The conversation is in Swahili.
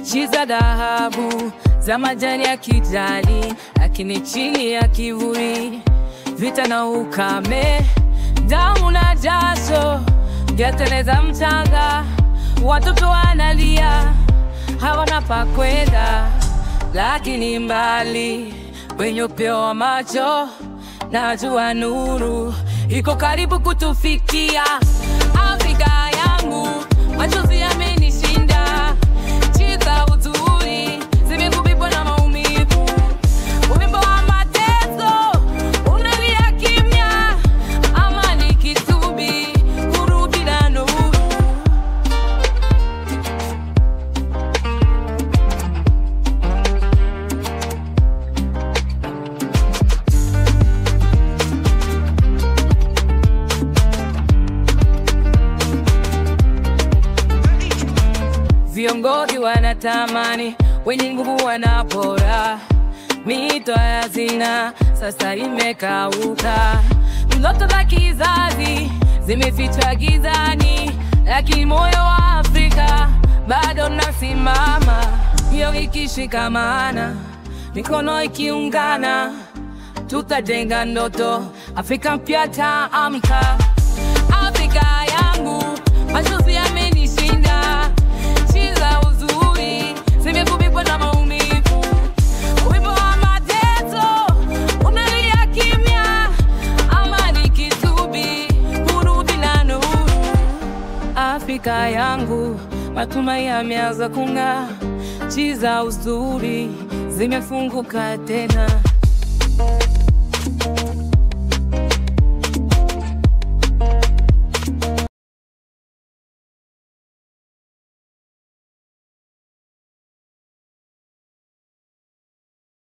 Chiza dhahabu za majani ya kijani, lakini chini ya kivuli vita na ukame, damu na jasho vyateneza mchanga. Watoto wanalia hawana pa kwenda, lakini mbali kwenye upeo wa macho najua nuru iko karibu kutufikia. Afrika yangu, machozi yamenishinda, chiza uzuri zimegubikwa na maumivu. Wimbo wa mateso unalia kimya, amani kitubi kurudi na nuru. Viongozi wanatamani, wenye nguvu wanapora, mito ya hazina sasa imekauka. Ndoto za kizazi zimefichwa gizani, lakini moyo wa Afrika bado unasimama. Mioyo ikishikamana, mikono ikiungana, tutajenga ndoto. Afrika mpya taamka. Afrika yangu, machozi yamenishinda, chiza uzuri zimegubikwa na maumivu. Wimbo wa mateso unalia kimya, amani kitubi kurudi na nuru. Afrika yangu, matumaini yameanza kung'aa, chiza uzuri zimefunguka tena.